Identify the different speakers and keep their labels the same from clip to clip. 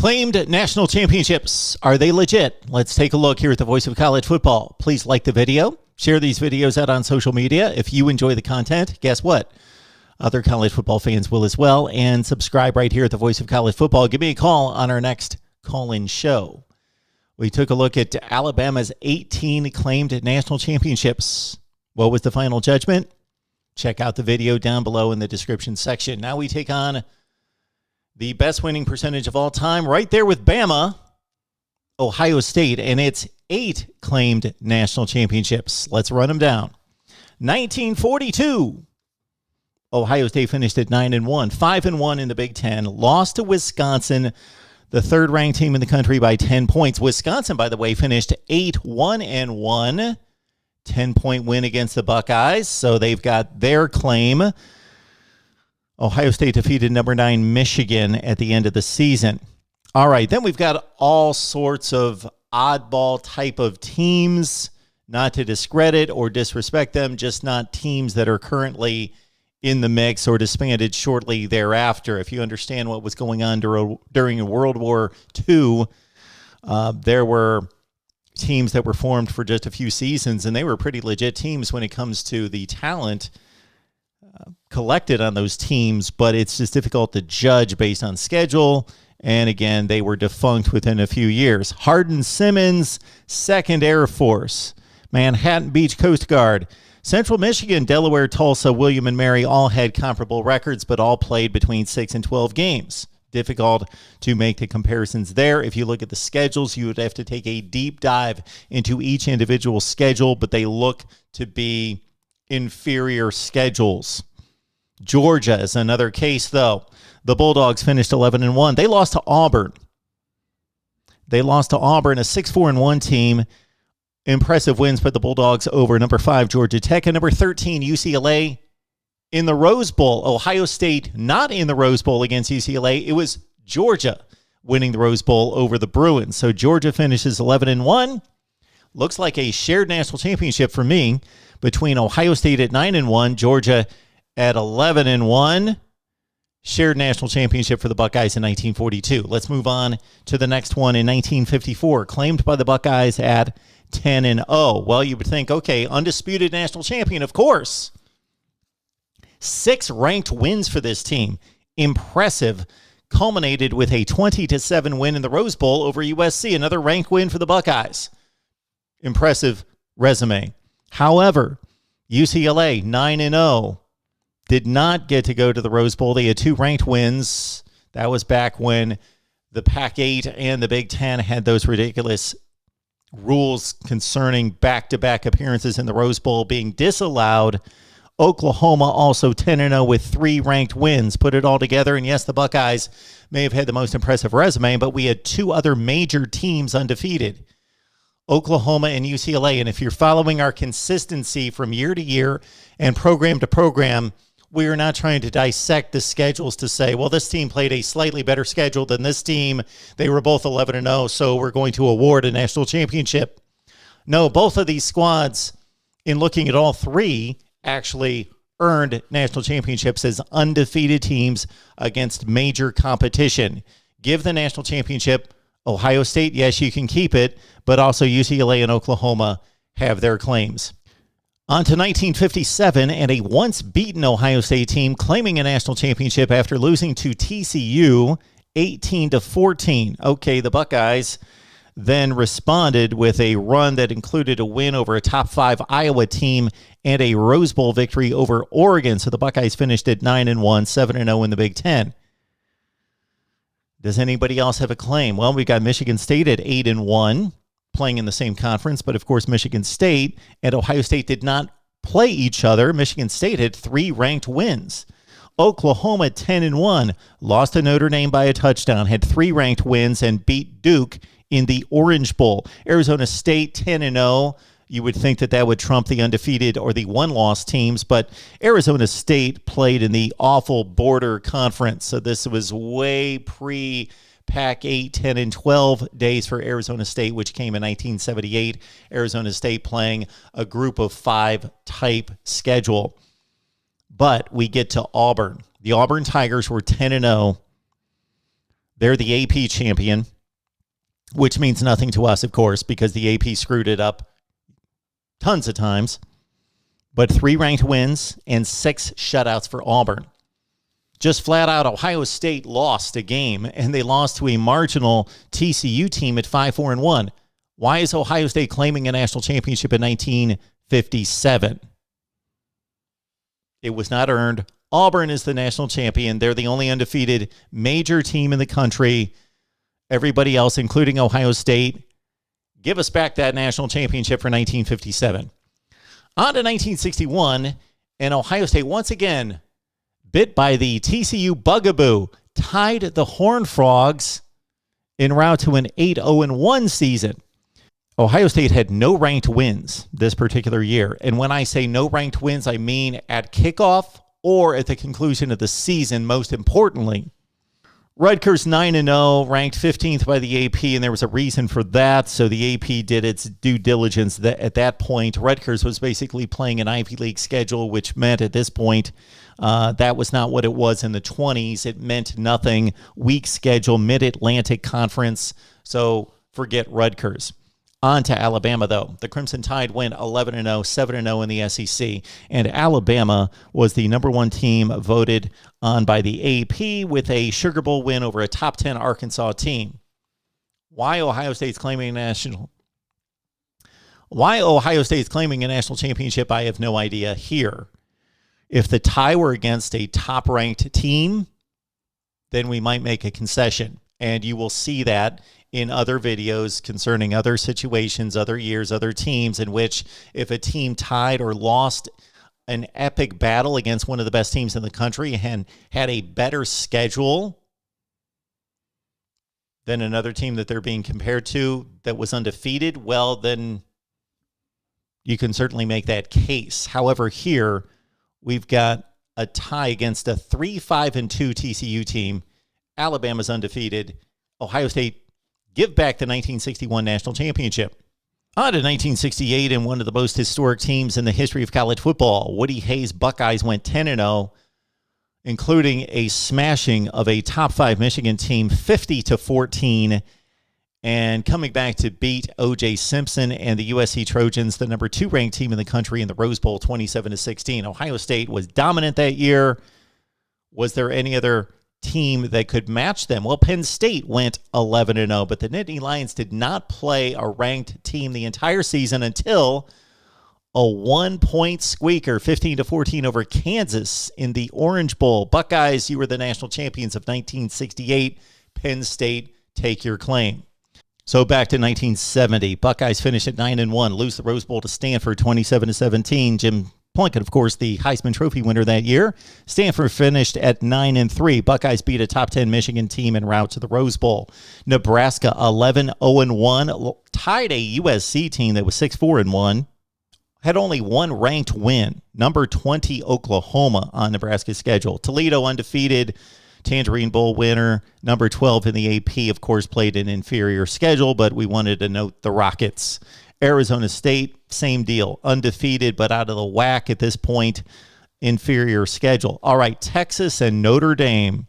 Speaker 1: Claimed national championships. Are they legit? Let's take a look here at the Voice of College Football. Please like the video. Share these videos out on social media. If you enjoy the content, guess what? Other college football fans will as well. And subscribe right here at the Voice of College Football. Give me a call on our next call-in show. We took a look at Alabama's 18 claimed national championships. What was the final judgment? Check out the video down below in the description section. Now we take on the best winning percentage of all time, right there with Bama, Ohio State, and it's 8 claimed national championships. Let's run them down. 1942, Ohio State finished at 9-1, 5-1 in the Big Ten, lost to Wisconsin, the third-ranked team in the country, by 10 points. Wisconsin, by the way, finished 8-1-1, 10-point win against the Buckeyes, so they've got their claim. Ohio State defeated number 9 Michigan at the end of the season. All right, then we've got all sorts of oddball type of teams, not to discredit or disrespect them, just not teams that are currently in the mix or disbanded shortly thereafter. If you understand what was going on during World War II, there were teams that were formed for just a few seasons, and they were pretty legit teams when it comes to the talent collected on those teams, but it's just difficult to judge based on schedule. And again, they were defunct within a few years. Hardin, Simmons, 2nd Air Force, Manhattan Beach Coast Guard, Central Michigan, Delaware, Tulsa, William and Mary all had comparable records, but all played between 6 and 12 games. Difficult to make the comparisons there. If you look at the schedules, you would have to take a deep dive into each individual schedule, but they look to be inferior schedules. Georgia is another case, though. The Bulldogs finished 11-1. They lost to Auburn. A 6-4-1 team. Impressive wins by the Bulldogs over number 5 Georgia Tech and number 13 UCLA in the Rose Bowl. Ohio State not in the Rose Bowl against UCLA. It was Georgia winning the Rose Bowl over the Bruins. So Georgia finishes 11-1. Looks like a shared national championship for me between Ohio State at 9-1, Georgia at 11-1. Shared national championship for the Buckeyes in 1942. Let's move on to the next one in 1954, claimed by the Buckeyes at 10-0. Well, you would think, okay, undisputed national champion, of course. 6 ranked wins for this team. Impressive. Culminated with a 20-7 win in the Rose Bowl over USC. Another ranked win for the Buckeyes. Impressive resume. However, UCLA 9-0 did not get to go to the Rose Bowl. They had 2 ranked wins. That was back when the Pac-8 and the Big Ten had those ridiculous rules concerning back-to-back appearances in the Rose Bowl being disallowed. Oklahoma also 10-0 with 3 ranked wins. Put it all together, and yes, the Buckeyes may have had the most impressive resume, but we had 2 other major teams undefeated, Oklahoma and UCLA. And if you're following our consistency from year to year and program to program, we are not trying to dissect the schedules to say, well, this team played a slightly better schedule than this team. They were both 11-0, so we're going to award a national championship. No, both of these squads, in looking at all 3, actually earned national championships as undefeated teams against major competition. Give the national championship Ohio State, yes, you can keep it, but also UCLA and Oklahoma have their claims. On to 1957 and a once-beaten Ohio State team claiming a national championship after losing to TCU 18-14. Okay, the Buckeyes then responded with a run that included a win over a top 5 Iowa team and a Rose Bowl victory over Oregon. So the Buckeyes finished at 9-1, 7-0 in the Big Ten. Does anybody else have a claim? Well, we've got Michigan State at 8-1, playing in the same conference, but of course Michigan State and Ohio State did not play each other. Michigan State had 3 ranked wins. Oklahoma 10-1, lost to Notre Dame by a touchdown, had 3 ranked wins, and beat Duke in the Orange Bowl. Arizona State 10-0. You would think that that would trump the undefeated or the one-loss teams, but Arizona State played in the awful border conference, so this was way pre-Pac-8, 10, and 12 days for Arizona State, which came in 1978. Arizona State playing a group of 5 type schedule. But we get to Auburn. The Auburn Tigers were 10-0. They're the AP champion, which means nothing to us, of course, because the AP screwed it up tons of times. But 3 ranked wins and 6 shutouts for Auburn. Just flat out, Ohio State lost a game, and they lost to a marginal TCU team at 5-4-1. Why is Ohio State claiming a national championship in 1957? It was not earned. Auburn is the national champion. They're the only undefeated major team in the country. Everybody else, including Ohio State, give us back that national championship for 1957. On to 1961, and Ohio State once again bit by the TCU bugaboo, tied the Horned Frogs en route to an 8-0-1 season. Ohio State had no ranked wins this particular year. And when I say no ranked wins, I mean at kickoff or at the conclusion of the season, most importantly. Rutgers 9-0, ranked 15th by the AP, and there was a reason for that. So the AP did its due diligence at that point. Rutgers was basically playing an Ivy League schedule, which meant at this point that was not what it was in the 20s. It meant nothing. Weak schedule, Mid-Atlantic Conference. So forget Rutgers. On to Alabama, though. The Crimson Tide went 11-0, 7-0 in the SEC, and Alabama was the number 1 team voted on by the AP with a Sugar Bowl win over a top 10 Arkansas team. Why Ohio State's claiming a national championship, I have no idea here. If the tie were against a top-ranked team, then we might make a concession, and you will see that in other videos concerning other situations, other years, other teams, in which if a team tied or lost an epic battle against one of the best teams in the country and had a better schedule than another team that they're being compared to that was undefeated, well, then you can certainly make that case. However, here we've got a tie against a 3-5-2 TCU team. Alabama's undefeated. Ohio State give back the 1961 national championship. On to 1968, and one of the most historic teams in the history of college football. Woody Hayes' Buckeyes went 10-0, including a smashing of a top 5 Michigan team 50-14, and coming back to beat O.J. Simpson and the USC Trojans, the number 2 ranked team in the country, in the Rose Bowl 27-16. Ohio State was dominant that year. Was there any other team that could match them? Well, Penn State went 11-0, but the Nittany Lions did not play a ranked team the entire season until a 1-point squeaker, 15-14 over Kansas in the Orange Bowl. Buckeyes, you were the national champions of 1968. Penn State, take your claim. So back to 1970. Buckeyes finish at 9-1, lose the Rose Bowl to Stanford 27-17. Jim Plunkett, of course, the Heisman Trophy winner that year. Stanford finished at 9-3. Buckeyes beat a top 10 Michigan team en route to the Rose Bowl. Nebraska 11-0-1, tied a USC team that was 6-4-1. Had only one ranked win, number 20 Oklahoma on Nebraska's schedule. Toledo undefeated, Tangerine Bowl winner, number 12 in the AP, of course, played an inferior schedule, but we wanted to note the Rockets. Arizona State, same deal, undefeated, but out of the whack at this point, inferior schedule. All right, Texas and Notre Dame.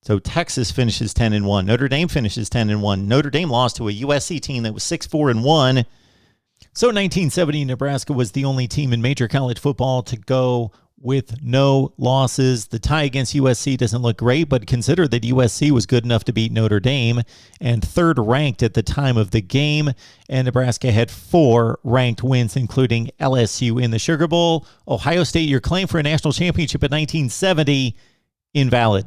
Speaker 1: So Texas finishes 10-1. Notre Dame finishes 10-1. Notre Dame lost to a USC team that was 6-4-1. So 1970, Nebraska was the only team in major college football to go with no losses. The tie against USC doesn't look great, but consider that USC was good enough to beat Notre Dame and third ranked at the time of the game. And Nebraska had 4 ranked wins, including LSU in the Sugar Bowl. Ohio State, your claim for a national championship in 1970, invalid.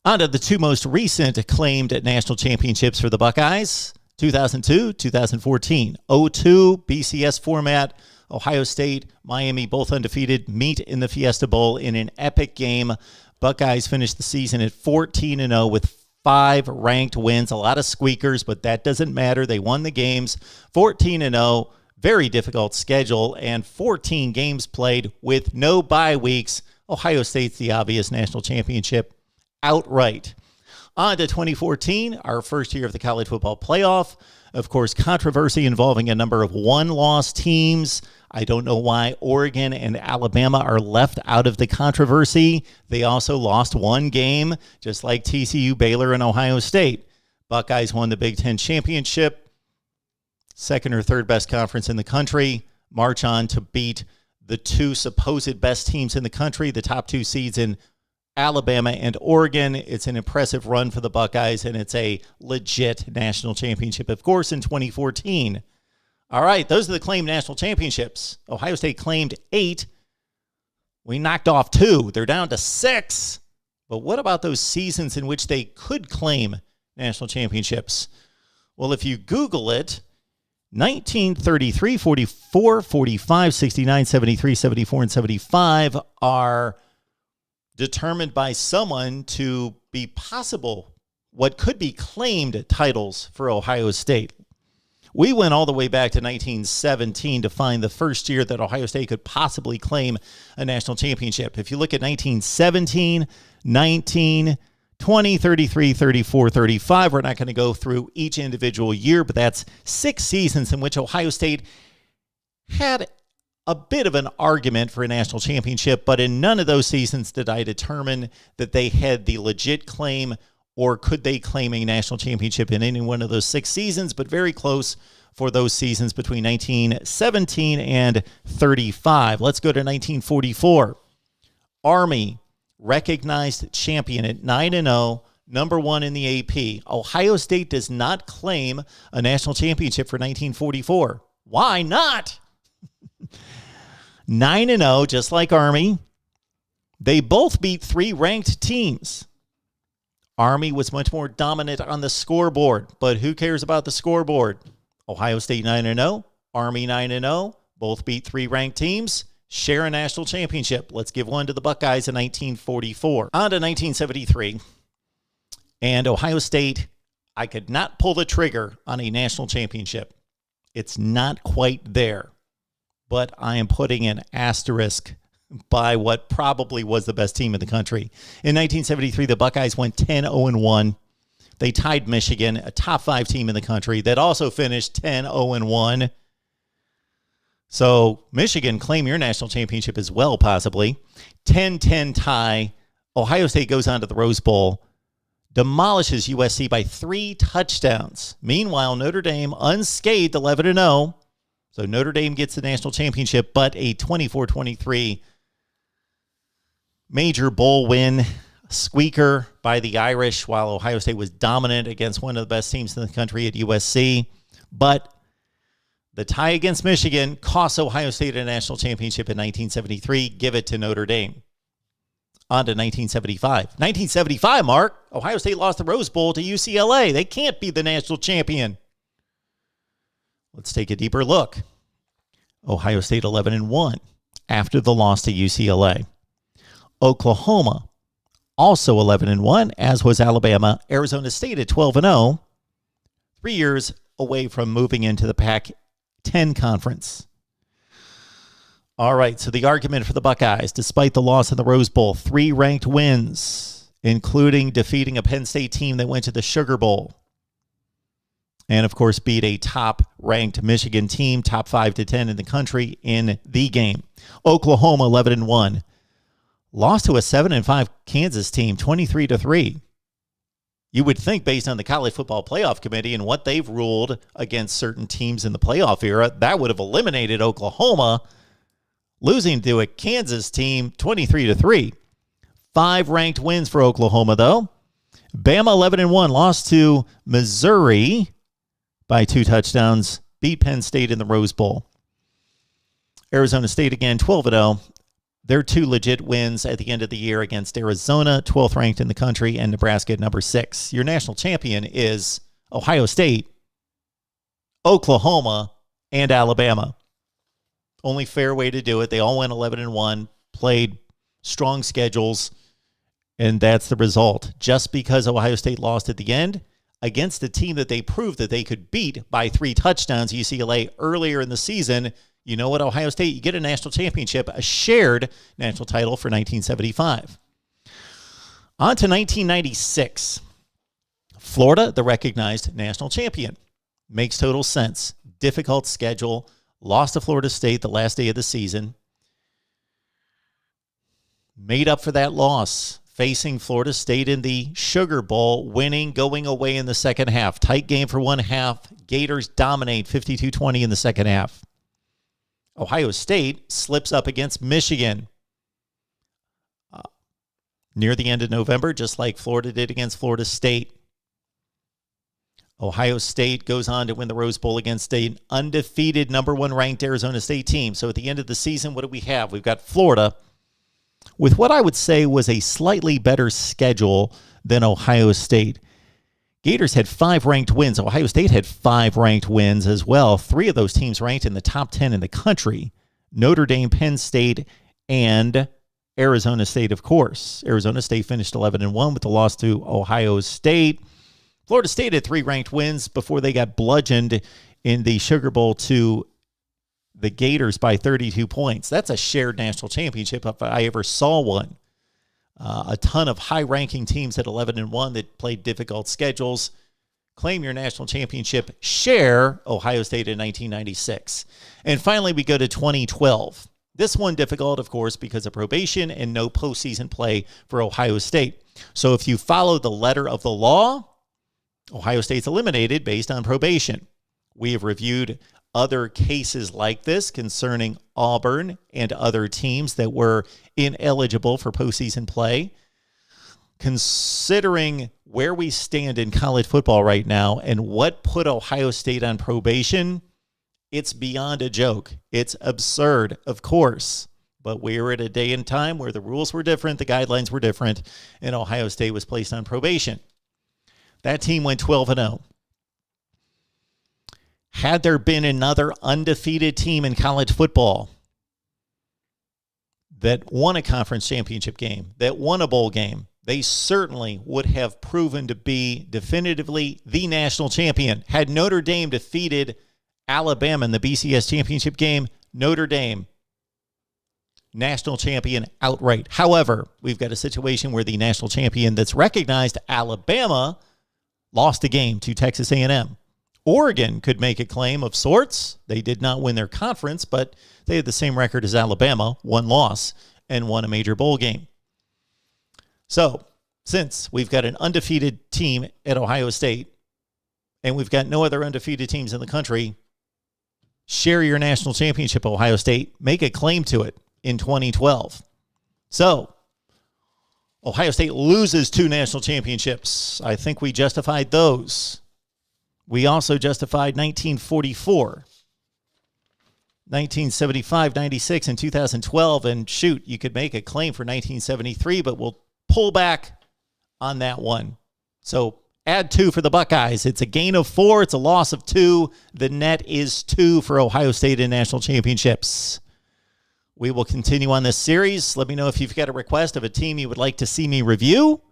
Speaker 1: On to the 2 most recent acclaimed national championships for the Buckeyes. 2002, 2014. 02 BCS format. Ohio State, Miami, both undefeated, meet in the Fiesta Bowl in an epic game. Buckeyes finished the season at 14-0 with 5 ranked wins. A lot of squeakers, but that doesn't matter. They won the games 14-0. Very difficult schedule, and 14 games played with no bye weeks. Ohio State's the obvious national championship outright. On to 2014, our first year of the college football playoff. Of course, controversy involving a number of one-loss teams. I don't know why Oregon and Alabama are left out of the controversy. They also lost one game, just like TCU, Baylor, and Ohio State. Buckeyes won the Big Ten championship, second or third best conference in the country, march on to beat the two supposed best teams in the country, the top two seeds in Alabama and Oregon. It's an impressive run for the Buckeyes, and it's a legit national championship, of course, in 2014. All right, those are the claimed national championships. Ohio State claimed 8. We knocked off 2. They're down to 6. But what about those seasons in which they could claim national championships? Well, if you Google it, 1933, 44, 45, 69, 73, 74, and 75 are determined by someone to be possible, what could be claimed titles for Ohio State. We went all the way back to 1917 to find the first year that Ohio State could possibly claim a national championship. If you look at 1917, 19, 20, 33, 34, 35, we're not going to go through each individual year, but that's 6 seasons in which Ohio State had a bit of an argument for a national championship, but in none of those seasons did I determine that they had the legit claim, or could they claim a national championship in any one of those 6 seasons, but very close for those seasons between 1917 and 35. Let's go to 1944. Army, recognized champion at 9-0, number 1 in the AP. Ohio State does not claim a national championship for 1944. Why not? 9-0, just like Army. They both beat 3 ranked teams. Army was much more dominant on the scoreboard, but who cares about the scoreboard? Ohio State 9-0, Army 9-0, both beat 3 ranked teams, share a national championship. Let's give one to the Buckeyes in 1944. On to 1973, and Ohio State, I could not pull the trigger on a national championship. It's not quite there, but I am putting an asterisk by what probably was the best team in the country. In 1973, the Buckeyes went 10-0-1. They tied Michigan, a top 5 team in the country, that also finished 10-0-1. So Michigan, claim your national championship as well, possibly. 10-10 tie. Ohio State goes on to the Rose Bowl, demolishes USC by 3 touchdowns. Meanwhile, Notre Dame unscathed, 11-0. So Notre Dame gets the national championship, but a 24-23 major bowl win, squeaker by the Irish, while Ohio State was dominant against one of the best teams in the country at USC. But the tie against Michigan cost Ohio State a national championship in 1973. Give it to Notre Dame. On to 1975. 1975, Mark. Ohio State lost the Rose Bowl to UCLA. They can't be the national champion. Let's take a deeper look. Ohio State 11-1 after the loss to UCLA. Oklahoma also 11-1, as was Alabama. Arizona State at 12-0, 3 years away from moving into the Pac-10 conference. All right, so the argument for the Buckeyes, despite the loss in the Rose Bowl, 3 ranked wins, including defeating a Penn State team that went to the Sugar Bowl. And, of course, beat a top-ranked Michigan team, top 5 to 10 in the country in the game. Oklahoma 11-1. Lost to a 7-5 Kansas team, 23-3. You would think, based on the College Football Playoff Committee and what they've ruled against certain teams in the playoff era, that would have eliminated Oklahoma. Losing to a Kansas team, 23-3. 5 ranked wins for Oklahoma, though. Bama 11-1, lost to Missouri by 2 touchdowns, beat Penn State in the Rose Bowl. Arizona State again, 12-0. Their 2 legit wins at the end of the year against Arizona, 12th ranked in the country, and Nebraska at number 6. Your national champion is Ohio State, Oklahoma, and Alabama. Only fair way to do it. They all went 11-1, played strong schedules, and that's the result. Just because Ohio State lost at the end against a team that they proved that they could beat by 3 touchdowns, UCLA, earlier in the season, you know what, Ohio State, you get a national championship, a shared national title for 1975. On to 1996. Florida, the recognized national champion. Makes total sense. Difficult schedule. Lost to Florida State the last day of the season. Made up for that loss, facing Florida State in the Sugar Bowl, winning, going away in the second half. Tight game for one half. Gators dominate 52-20 in the second half. Ohio State slips up against Michigan near the end of November, just like Florida did against Florida State. Ohio State goes on to win the Rose Bowl against an undefeated number 1 ranked Arizona State team. So at the end of the season, what do we have? We've got Florida with what I would say was a slightly better schedule than Ohio State. Gators had 5 ranked wins. Ohio State had 5 ranked wins as well. 3 of those teams ranked in the top 10 in the country. Notre Dame, Penn State, and Arizona State, of course. Arizona State finished 11-1 with the loss to Ohio State. Florida State had 3 ranked wins before they got bludgeoned in the Sugar Bowl to the Gators by 32 points. That's a shared national championship if I ever saw one. A ton of high-ranking teams at 11-1 that played difficult schedules. Claim your national championship. Share Ohio State in 1996. And finally, we go to 2012. This one difficult, of course, because of probation and no postseason play for Ohio State. So if you follow the letter of the law, Ohio State's eliminated based on probation. We have reviewed other cases like this concerning Auburn and other teams that were ineligible for postseason play. Considering where we stand in college football right now and what put Ohio State on probation, it's beyond a joke. It's absurd, of course. But we were at a day and time where the rules were different, the guidelines were different, and Ohio State was placed on probation. That team went 12-0. Had there been another undefeated team in college football that won a conference championship game, that won a bowl game, they certainly would have proven to be definitively the national champion. Had Notre Dame defeated Alabama in the BCS championship game, Notre Dame, national champion outright. However, we've got a situation where the national champion that's recognized, Alabama, lost a game to Texas A&M. Oregon could make a claim of sorts. They did not win their conference, but they had the same record as Alabama, 1 loss, and won a major bowl game. So, since we've got an undefeated team at Ohio State, and we've got no other undefeated teams in the country, share your national championship, Ohio State. Make a claim to it in 2012. So, Ohio State loses 2 national championships. I think we justified those. We also justified 1944, 1975, 96, and 2012. And shoot, you could make a claim for 1973, but we'll pull back on that one. So add 2 for the Buckeyes. It's a gain of 4. It's a loss of 2. The net is 2 for Ohio State in national championships. We will continue on this series. Let me know if you've got a request of a team you would like to see me review,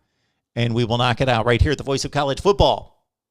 Speaker 1: and we will knock it out right here at the Voice of College Football.